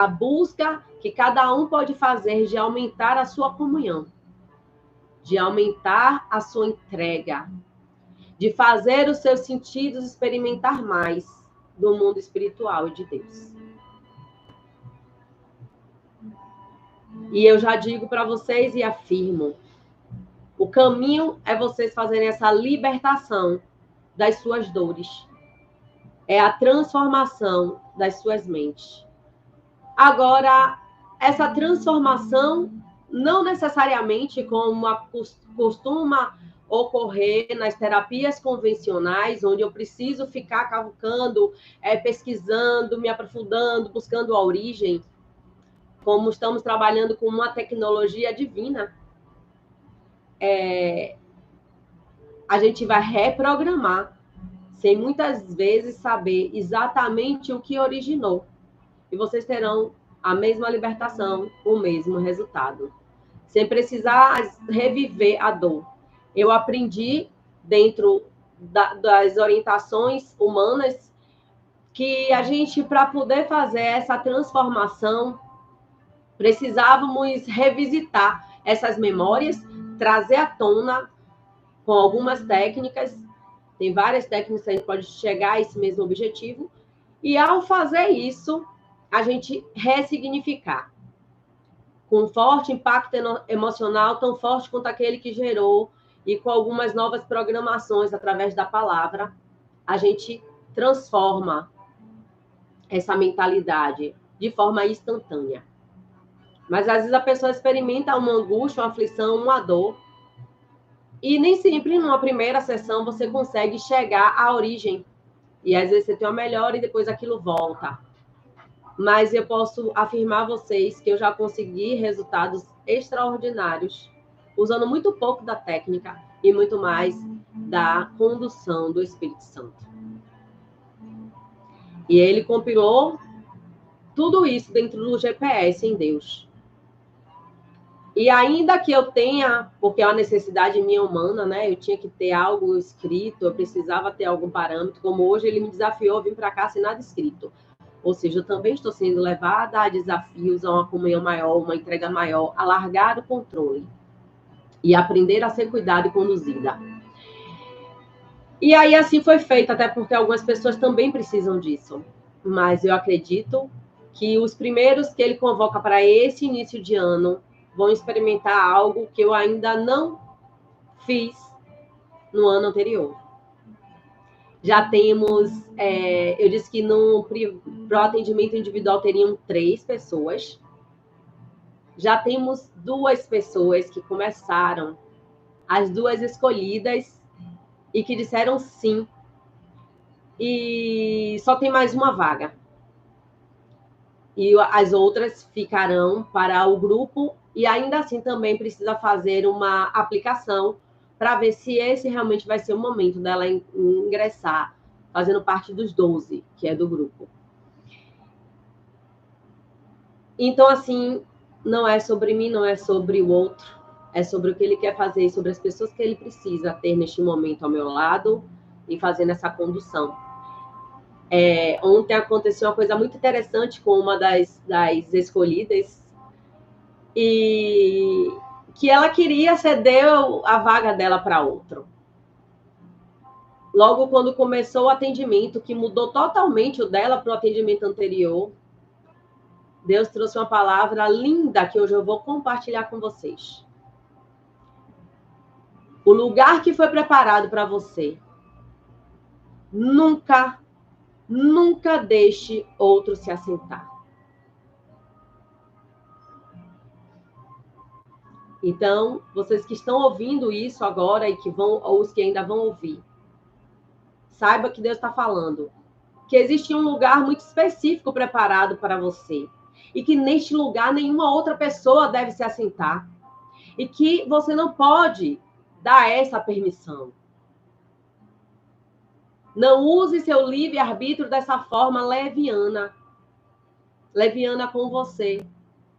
a busca que cada um pode fazer de aumentar a sua comunhão, de aumentar a sua entrega, de fazer os seus sentidos experimentar mais do mundo espiritual e de Deus. E eu já digo para vocês e afirmo, o caminho é vocês fazerem essa libertação das suas dores. É a transformação das suas mentes. Agora, essa transformação não necessariamente como costuma ocorrer nas terapias convencionais, onde eu preciso ficar cavucando, pesquisando, me aprofundando, buscando a origem, como estamos trabalhando com uma tecnologia divina, a gente vai reprogramar, sem muitas vezes saber exatamente o que originou. E vocês terão a mesma libertação, o mesmo resultado. Sem precisar reviver a dor. Eu aprendi, dentro das orientações humanas, que a gente, para poder fazer essa transformação, precisávamos revisitar essas memórias, trazer à tona com algumas técnicas. Tem várias técnicas que a gente pode chegar a esse mesmo objetivo. E, ao fazer isso, a gente ressignificar. Com um forte impacto emocional, tão forte quanto aquele que gerou, e com algumas novas programações através da palavra, a gente transforma essa mentalidade de forma instantânea. Mas às vezes a pessoa experimenta uma angústia, uma aflição, uma dor, e nem sempre numa primeira sessão você consegue chegar à origem. E às vezes você tem uma melhora e depois aquilo volta. Mas eu posso afirmar a vocês que eu já consegui resultados extraordinários, usando muito pouco da técnica e muito mais da condução do Espírito Santo. E ele compilou tudo isso dentro do GPS em Deus. E ainda que eu tenha, porque é uma necessidade minha humana, né? Eu tinha que ter algo escrito, eu precisava ter algum parâmetro, como hoje ele me desafiou a vir para cá sem nada escrito. Ou seja, eu também estou sendo levada a desafios, a uma comunhão maior, uma entrega maior, a largar o controle e aprender a ser cuidada e conduzida. E aí assim foi feito, até porque algumas pessoas também precisam disso. Mas eu acredito que os primeiros que ele convoca para esse início de ano vão experimentar algo que eu ainda não fiz no ano anterior. Já temos, eu disse que para o atendimento individual teriam 3 pessoas. Já temos 2 pessoas que começaram, as 2 escolhidas, e que disseram sim. E só tem mais uma vaga. E as outras ficarão para o grupo, e ainda assim também precisa fazer uma aplicação para ver se esse realmente vai ser o momento dela ingressar, fazendo parte dos 12, que é do grupo. Então, assim, não é sobre mim, não é sobre o outro, é sobre o que ele quer fazer e sobre as pessoas que ele precisa ter neste momento ao meu lado e fazendo essa condução. Ontem aconteceu uma coisa muito interessante com uma das escolhidas, e que ela queria ceder a vaga dela para outro. Logo quando começou o atendimento, que mudou totalmente o dela para o atendimento anterior, Deus trouxe uma palavra linda que hoje eu vou compartilhar com vocês. O lugar que foi preparado para você, nunca deixe outro se assentar. Então, vocês que estão ouvindo isso agora e que vão, ou os que ainda vão ouvir, saiba que Deus está falando, que existe um lugar muito específico preparado para você, e que neste lugar nenhuma outra pessoa deve se assentar, e que você não pode dar essa permissão. Não use seu livre-arbítrio dessa forma leviana. Leviana com você.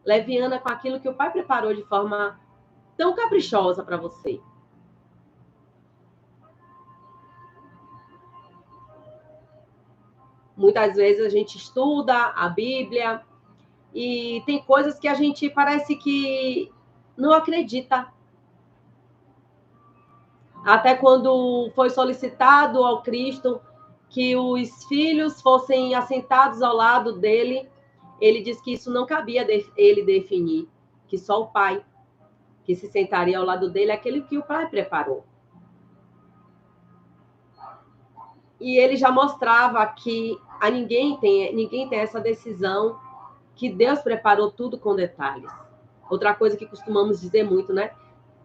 Leviana com aquilo que o Pai preparou de forma tão caprichosa para você. Muitas vezes a gente estuda a Bíblia, e tem coisas que a gente parece que não acredita. Até quando foi solicitado ao Cristo que os filhos fossem assentados ao lado dele, ele disse que isso não cabia ele definir, que só o pai que se sentaria ao lado dele é aquele que o pai preparou. E ele já mostrava que ninguém tem essa decisão, que Deus preparou tudo com detalhes. Outra coisa que costumamos dizer muito, né?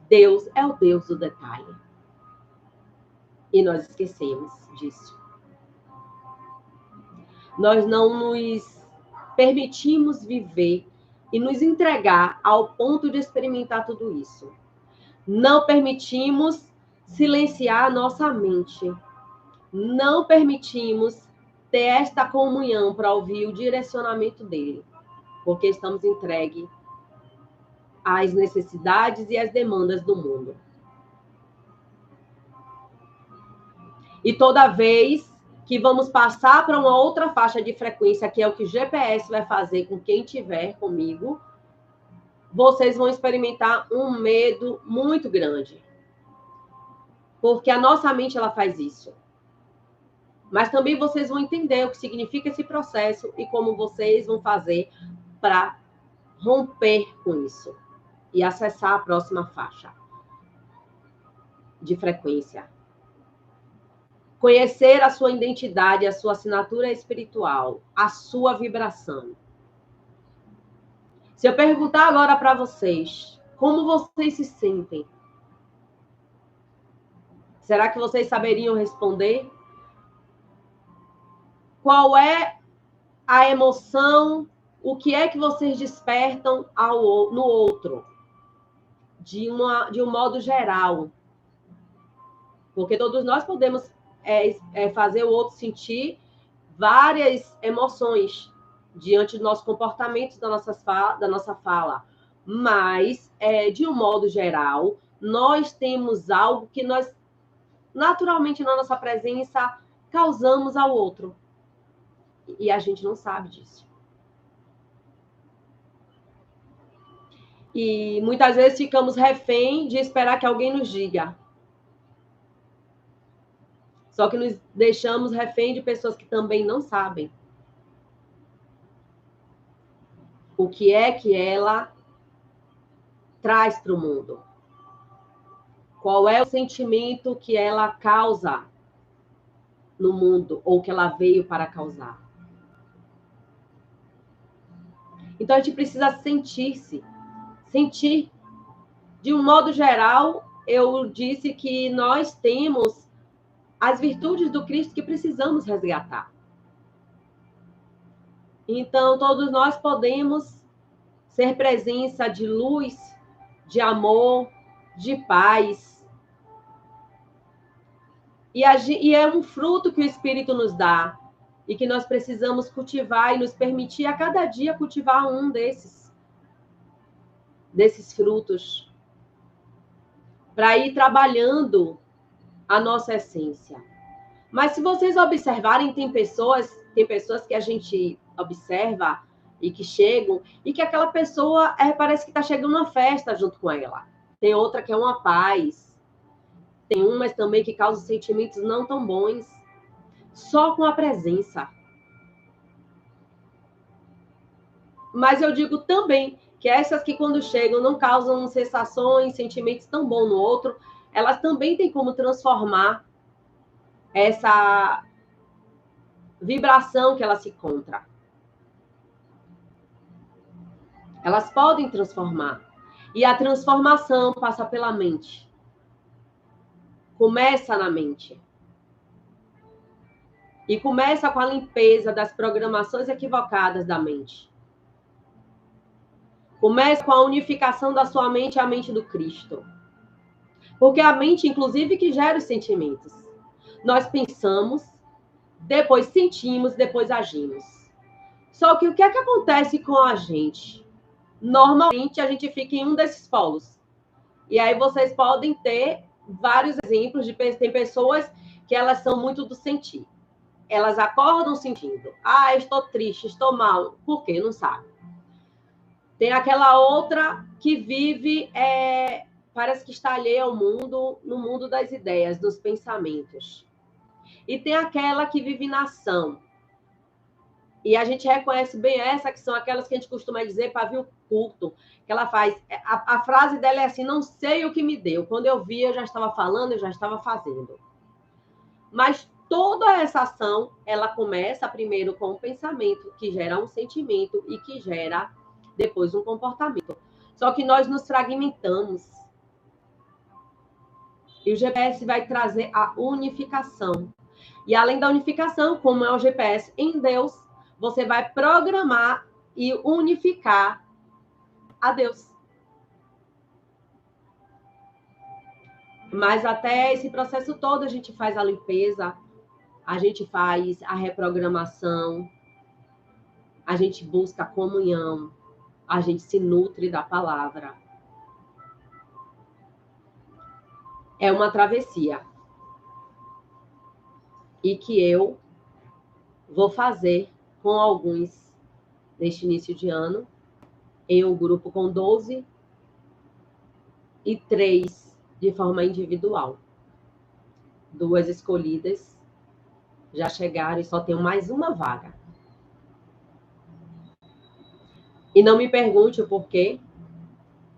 Deus é o Deus do detalhe. E nós esquecemos disso. Nós não nos permitimos viver e nos entregar ao ponto de experimentar tudo isso. Não permitimos silenciar a nossa mente. Não permitimos ter esta comunhão para ouvir o direcionamento dele, porque estamos entregues às necessidades e às demandas do mundo. E toda vez que vamos passar para uma outra faixa de frequência, que é o que o GPS vai fazer com quem estiver comigo, vocês vão experimentar um medo muito grande. Porque a nossa mente, ela faz isso. Mas também vocês vão entender o que significa esse processo e como vocês vão fazer para romper com isso e acessar a próxima faixa de frequência. Conhecer a sua identidade, a sua assinatura espiritual, a sua vibração. Se eu perguntar agora para vocês, como vocês se sentem? Será que vocês saberiam responder? Qual é a emoção? O que é que vocês despertam no outro? De um modo geral. Porque todos nós podemos fazer o outro sentir várias emoções diante do nosso comportamento, da nossa fala. Mas, de um modo geral, nós temos algo que nós, naturalmente, na nossa presença, causamos ao outro. E a gente não sabe disso. E muitas vezes ficamos refém de esperar que alguém nos diga. Só que nos deixamos refém de pessoas que também não sabem o que é que ela traz para o mundo. Qual é o sentimento que ela causa no mundo, ou que ela veio para causar. Então, a gente precisa sentir-se. Sentir. De um modo geral, eu disse que nós temos as virtudes do Cristo que precisamos resgatar. Então, todos nós podemos ser presença de luz, de amor, de paz. E é um fruto que o Espírito nos dá e que nós precisamos cultivar e nos permitir a cada dia cultivar um desses frutos para ir trabalhando a nossa essência. Mas se vocês observarem, tem pessoas que a gente observa e que chegam, e que aquela pessoa parece que está chegando uma festa junto com ela. Tem outra que é uma paz. Tem umas também que causam sentimentos não tão bons, só com a presença. Mas eu digo também que essas que quando chegam não causam sensações, sentimentos tão bons no outro, elas também têm como transformar essa vibração que ela se encontra. Elas podem transformar. E a transformação passa pela mente. Começa na mente. E começa com a limpeza das programações equivocadas da mente. Começa com a unificação da sua mente à mente do Cristo. Porque a mente, inclusive, que gera os sentimentos. Nós pensamos, depois sentimos, depois agimos. Só que o que é que acontece com a gente? Normalmente, a gente fica em um desses polos. E aí vocês podem ter vários exemplos tem pessoas que elas são muito do sentir. Elas acordam sentindo. Ah, estou triste, estou mal. Por quê? Não sabe. Tem aquela outra que vive, parece que está alheia ao mundo, no mundo das ideias, dos pensamentos. E tem aquela que vive na ação. E a gente reconhece bem essa, que são aquelas que a gente costuma dizer pavio curto, que ela faz. A frase dela é assim: não sei o que me deu. Quando eu vi, eu já estava falando, eu já estava fazendo. Mas toda essa ação, ela começa primeiro com um pensamento, que gera um sentimento e que gera depois um comportamento. Só que nós nos fragmentamos. E o GPS vai trazer a unificação. E além da unificação, como é o GPS em Deus, você vai programar e unificar a Deus. Mas até esse processo todo a gente faz a limpeza, a gente faz a reprogramação, a gente busca a comunhão, a gente se nutre da palavra. É uma travessia. E que eu vou fazer com alguns neste início de ano, em um grupo com 12 e 3 de forma individual. 2 escolhidas já chegaram e só tenho mais uma vaga. E não me pergunte o porquê,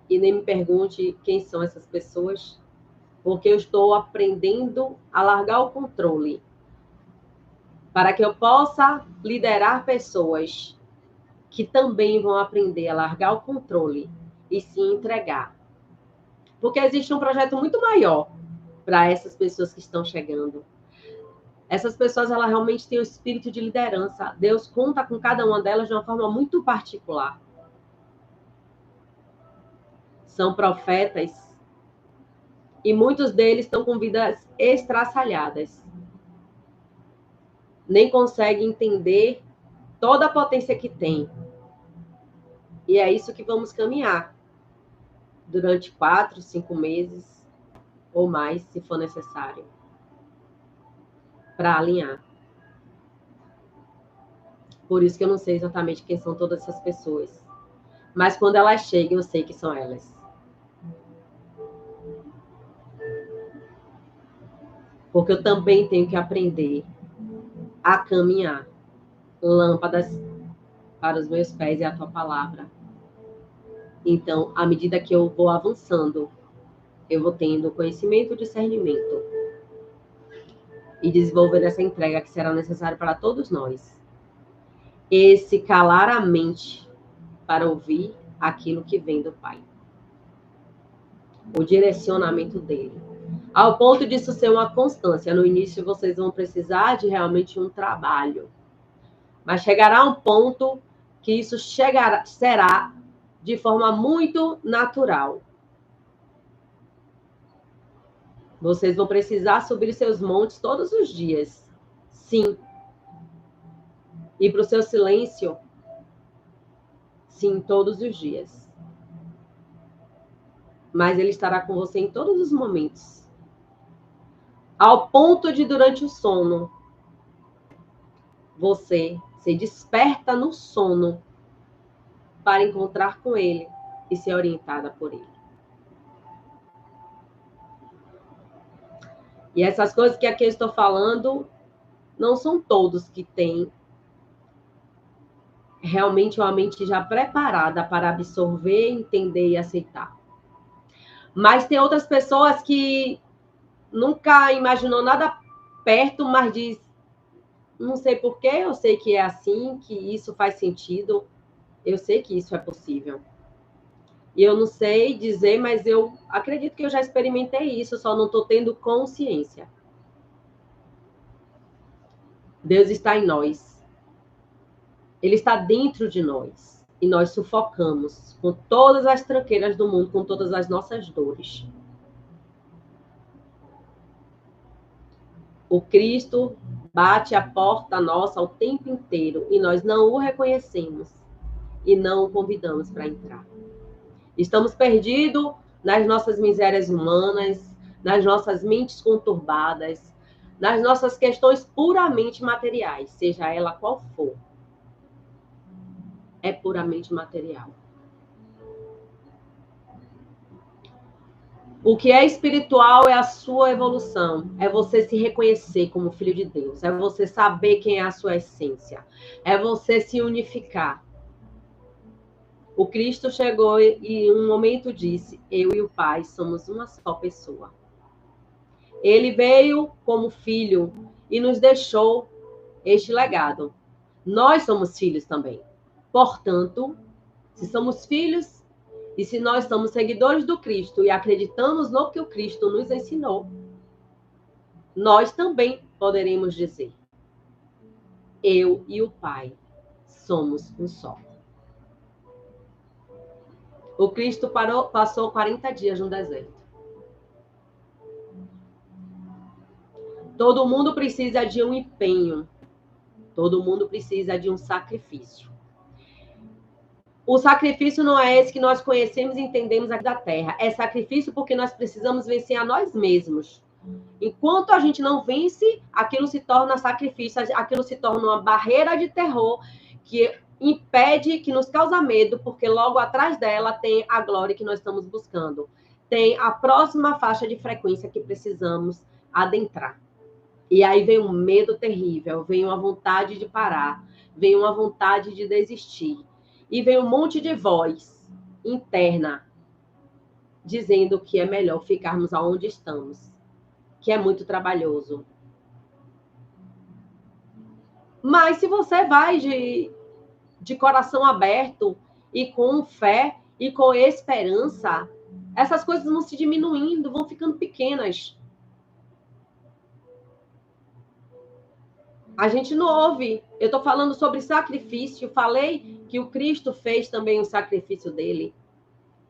e nem me pergunte quem são essas pessoas, porque eu estou aprendendo a largar o controle, para que eu possa liderar pessoas que também vão aprender a largar o controle e se entregar. Porque existe um projeto muito maior para essas pessoas que estão chegando. Essas pessoas, elas realmente têm o espírito de liderança. Deus conta com cada uma delas de uma forma muito particular. São profetas e muitos deles estão com vidas estraçalhadas. Nem conseguem entender toda a potência que tem. E é isso que vamos caminhar durante 4, 5 meses ou mais, se for necessário, para alinhar. Por isso que eu não sei exatamente quem são todas essas pessoas. Mas quando elas chegam, eu sei que são elas. Porque eu também tenho que aprender a caminhar. Lâmpadas para os meus pés é a tua palavra. Então, à medida que eu vou avançando, eu vou tendo conhecimento e discernimento e desenvolvendo essa entrega que será necessária para todos nós. Esse calar a mente para ouvir aquilo que vem do Pai. O direcionamento dele. Ao ponto disso ser uma constância. No início, vocês vão precisar de realmente um trabalho. Mas chegará um ponto que isso será de forma muito natural. Vocês vão precisar subir seus montes todos os dias. Sim. E para o seu silêncio, sim, todos os dias. Mas ele estará com você em todos os momentos. Ao ponto de, durante o sono, você se desperta no sono para encontrar com ele e ser orientada por ele. E essas coisas que aqui eu estou falando, não são todos que têm realmente uma mente já preparada para absorver, entender e aceitar. Mas tem outras pessoas que nunca imaginou nada perto, mas diz, não sei porquê, eu sei que é assim, que isso faz sentido, eu sei que isso é possível. E eu não sei dizer, mas eu acredito que eu já experimentei isso, só não estou tendo consciência. Deus está em nós. Ele está dentro de nós. E nós sufocamos com todas as tranqueiras do mundo, com todas as nossas dores. O Cristo bate a porta nossa o tempo inteiro e nós não o reconhecemos e não o convidamos para entrar. Estamos perdidos nas nossas misérias humanas, nas nossas mentes conturbadas, nas nossas questões puramente materiais, seja ela qual for. É puramente material. O que é espiritual é a sua evolução, é você se reconhecer como filho de Deus, é você saber quem é a sua essência, é você se unificar. O Cristo chegou e em um momento disse: eu e o Pai somos uma só pessoa. Ele veio como filho e nos deixou este legado. Nós somos filhos também. Portanto, se somos filhos e se nós somos seguidores do Cristo e acreditamos no que o Cristo nos ensinou, nós também poderemos dizer: eu e o Pai somos um só. O Cristo passou 40 dias no deserto. Todo mundo precisa de um empenho. Todo mundo precisa de um sacrifício. O sacrifício não é esse que nós conhecemos e entendemos aqui da Terra. É sacrifício porque nós precisamos vencer a nós mesmos. Enquanto a gente não vence, aquilo se torna sacrifício, aquilo se torna uma barreira de terror que impede, que nos causa medo, porque logo atrás dela tem a glória que nós estamos buscando. Tem a próxima faixa de frequência que precisamos adentrar. E aí vem um medo terrível, vem uma vontade de parar, vem uma vontade de desistir. E vem um monte de voz interna dizendo que é melhor ficarmos aonde estamos, que é muito trabalhoso. Mas se você vai de coração aberto e com fé e com esperança, essas coisas vão se diminuindo, vão ficando pequenas. A gente não ouve. Eu estou falando sobre sacrifício. Falei que o Cristo fez também o sacrifício dele,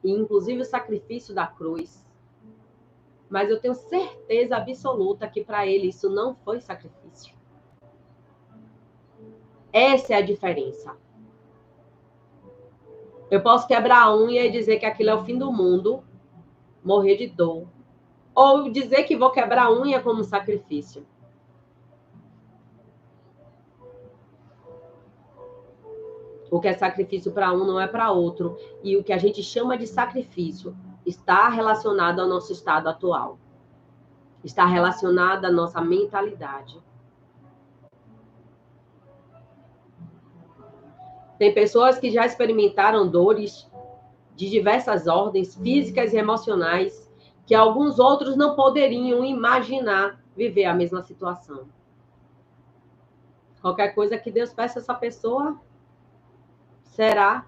e inclusive o sacrifício da cruz. Mas eu tenho certeza absoluta que para ele isso não foi sacrifício. Essa é a diferença. Eu posso quebrar a unha e dizer que aquilo é o fim do mundo, morrer de dor. Ou dizer que vou quebrar a unha como sacrifício. O que é sacrifício para um não é para outro. E o que a gente chama de sacrifício está relacionado ao nosso estado atual. Está relacionado à nossa mentalidade. Tem pessoas que já experimentaram dores de diversas ordens, físicas e emocionais, que alguns outros não poderiam imaginar viver a mesma situação. Qualquer coisa que Deus peça a essa pessoa será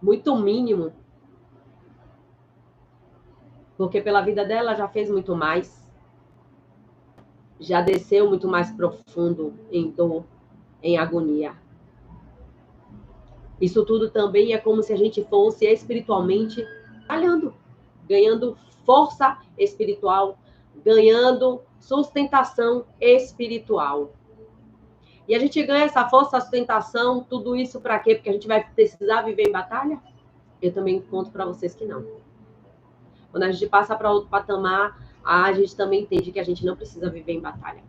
muito mínimo, porque pela vida dela já fez muito mais, já desceu muito mais profundo em dor, em agonia. Isso tudo também é como se a gente fosse espiritualmente trabalhando, ganhando força espiritual, ganhando sustentação espiritual. E a gente ganha essa força, sustentação, tudo isso para quê? Porque a gente vai precisar viver em batalha? Eu também conto para vocês que não. Quando a gente passa para outro patamar, a gente também entende que a gente não precisa viver em batalha.